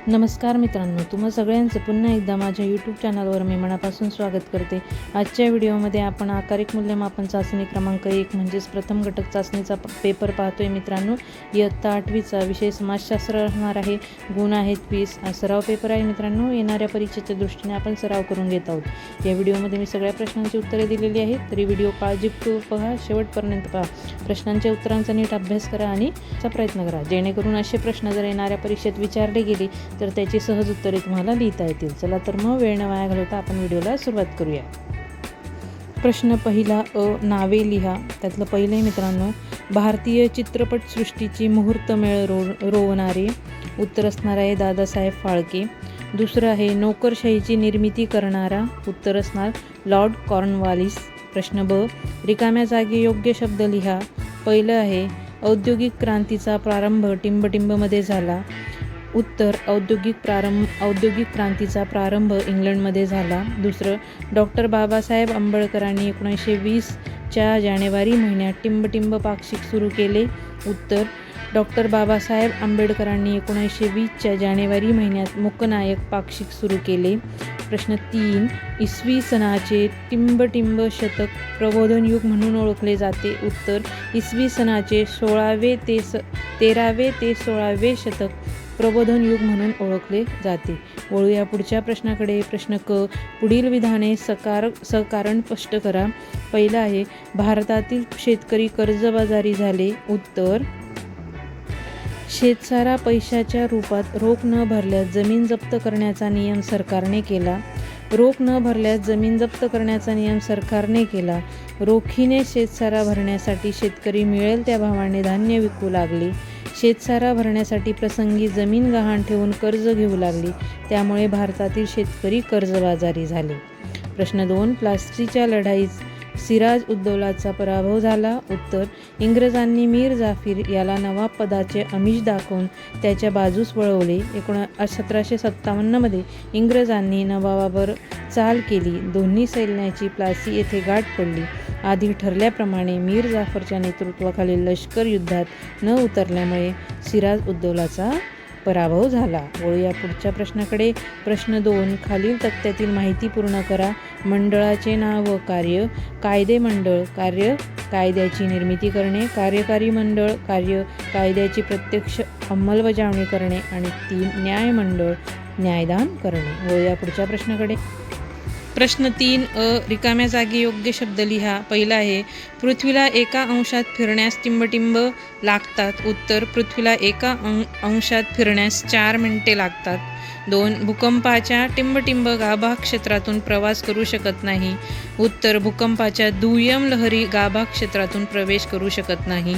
नमस्कार मित्रांनो, तुम्हा सगळ्यांचं पुन्हा एकदा माझ्या यूट्यूब चॅनलवर मी मनापासून स्वागत करते। आजच्या व्हिडिओमध्ये आपण आकारिक मूल्यमापन चाचणी क्रमांक 1 म्हणजेच प्रथम घटक चाचणीचा पेपर पाहतोय मित्रांनो। इयत्ता 8वीचा विषय समाजशास्त्र राहणार आहे। गुण आहेत 20। हा सराव पेपर आहे मित्रांनो। येणाऱ्या परीक्षेच्या दृष्टीने आपण सराव करून घेत आहोत। या व्हिडिओमध्ये मी सगळ्या प्रश्नांची उत्तरे दिलेली आहेत, तरी व्हिडिओ काळजीपूर्वक पहा, शेवटपर्यंत पहा। प्रश्नांच्या उत्तरांचा नीट अभ्यास करा आणि प्रयत्न करा, जेणेकरून असे प्रश्न जर येणाऱ्या परीक्षेत विचारले गेले तर त्याची सहज उत्तरे तुम्हाला लिहिता येतील। चला तर मग वेळ न वाया घालवता आपण व्हिडिओला सुरुवात करूया। प्रश्न पहिला अ, नावे लिहा। त्यातलं पहिलं आहे मित्रांनो, भारतीय चित्रपटसृष्टीची मुहूर्तमेळ रोवणारे। उत्तर असणार आहे दादासाहेब फाळके। दुसरं आहे नोकरशाहीची निर्मिती करणारा। उत्तर असणार लॉर्ड कॉर्नवालिस। प्रश्न ब, रिकाम्या जागी योग्य शब्द लिहा। पहिलं आहे औद्योगिक क्रांतीचा प्रारंभ टिंबटिंबमध्ये झाला। उत्तर औद्योगिक क्रांतीचा प्रारंभ इंग्लंडमध्ये झाला। दुसरं, डॉक्टर बाबासाहेब आंबेडकरांनी 1920च्या जानेवारी महिन्यात टिंबटिंब पाक्षिक सुरू केले। उत्तर, डॉक्टर बाबासाहेब आंबेडकरांनी 1920च्या जानेवारी महिन्यात मूकनायक पाक्षिक सुरू केले। प्रश्न 3, इसवी सनाचे टिंबटिंब शतक प्रबोधन युग म्हणून ओळखले जाते। उत्तर, इसवी सनाचे 13वे ते 16वे शतक प्रबोधन युग म्हणून ओळखले जाते। वळूया पुढच्या प्रश्नाकडे। प्रश्न क, पुढील विधाने सकारण स्पष्ट करा। पहिलं आहे भारतातील शेतकरी कर्जबाजारी झाले। उत्तर, शेतसारा पैशाच्या रूपात रोख न भरल्यास जमीन जप्त करण्याचा नियम सरकारने केला। रोख न भरल्यास जमीन जप्त करण्याचा नियम सरकारने केला। रोखीने शेतसारा भरण्यासाठी शेतकरी मिळेल त्या भावाने धान्य विकू लागले। शेतसारा भरण्यासाठी प्रसंगी जमीन गहाण ठेवून कर्ज घेऊ लागली, त्यामुळे भारतातील शेतकरी कर्जबाजारी झाले। प्रश्न 2, प्लासीच्या लढाईत सिराज उद्दौलाचा पराभव झाला। उत्तर, इंग्रजांनी मीर जाफर याला नवाब पदाचे आमिष दाखवून त्याच्या बाजूस वळवले। 1757मध्ये इंग्रजांनी नवाबावर चाल केली। दोन्ही सैन्याची प्लासी येथे गाठ पडली। आधी ठरल्याप्रमाणे मीर जाफरच्या नेतृत्वाखालील लष्कर युद्धात न उतरल्यामुळे सिराज उद्दौलाचा पराभव झाला। वळूया पुढच्या प्रश्नाकडे। प्रश्न 2, खालील तक्त्यातील माहिती पूर्ण करा। मंडळाचे नाव व कार्य। कायदे मंडळ कार्य कायद्याची निर्मिती करणे। कार्यकारी मंडळ कार्य कायद्याची प्रत्यक्ष अंमलबजावणी करणे। आणि 3, न्याय मंडळ न्यायदान करणे। वळूया पुढच्या प्रश्नाकडे। प्रश्न 3 अ, रिकाम्या जागी योग्य शब्द लिहा। पहिला आहे पृथ्वीला एका अंशात फिरण्यास टिंबटिंब लागतात। उत्तर, पृथ्वीला एका अंशात फिरण्यास 4 मिनिटे लागतात। 2, भूकंपाच्या टिंबटिंब गाभा क्षेत्रातून प्रवास करू शकत नाही। उत्तर, भूकंपाच्या दुय्यम लहरी गाभा क्षेत्रातून प्रवेश करू शकत नाही।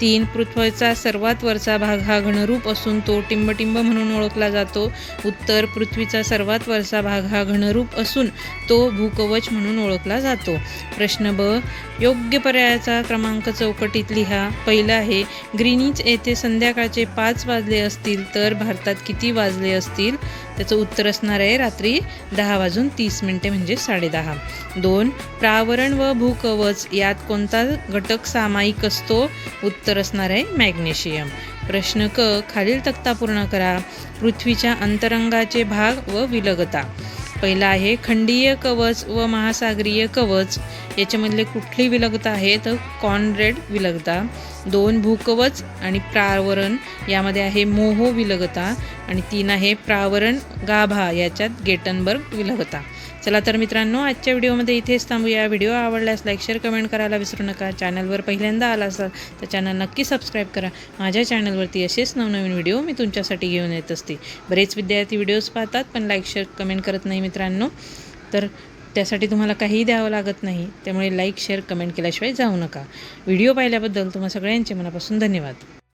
3, पृथ्वीचा सर्वात वरचा भाग हा घनरूप असून तो टिंबटिंब म्हणून ओळखला जातो। उत्तर, पृथ्वीचा सर्वात वरचा भाग हा घनरूप असून तो भूकवच म्हणून ओळखला जातो। प्रश्न ब, योग्य पर्यायाचा क्रमांक चौकटीत लिहा। पहिला आहे ग्रीनिच येथे संध्याकाळचे 5 वाजले असतील तर भारतात किती वाजले असतील? त्याचं उत्तर असणार आहे रात्री 10:30 म्हणजे 10:30। 2, प्रावरण व भूकवच यात कोणता घटक सामायिक असतो? उत्तर असणार आहे मॅग्नेशियम। प्रश्न क, खालील तक्ता पूर्ण करा। पृथ्वीच्या अंतरंगाचे भाग व विलगता। पहिला आहे खंडीय कवच व महासागरीय कवच, याच्यामधले कुठली विलगता आहे तर कॉनरेड विलगता। 2, भूकवच आणि प्रावरण यामध्ये आहे मोहो विलगता। आणि 3 आहे प्रावरण गाभा, याच्यात गेटनबर्ग विलगता। चला तर मित्रांनो, आजच्या व्हिडिओमध्ये इथेच थांबूया। व्हिडिओ आवडल्यास लाईक, शेअर, कमेंट करायला विसरू नका। चॅनलवर पहिल्यांदा आला असाल तर चॅनल नक्की सबस्क्राईब करा। माझ्या चॅनलवरती असेच नवनवीन व्हिडिओ मी तुमच्यासाठी घेऊन येत असते। बरेच विद्यार्थी व्हिडिओज पाहतात पण लाईक, शेअर, कमेंट करत नाही मित्रांनो, तर त्यासाठी तुम्हाला काहीही द्यावं लागत नाही। त्यामुळे लाईक, शेअर, कमेंट केल्याशिवाय जाऊ नका। व्हिडिओ पाहिल्याबद्दल तुम्हा सगळ्यांचे मनापासून धन्यवाद।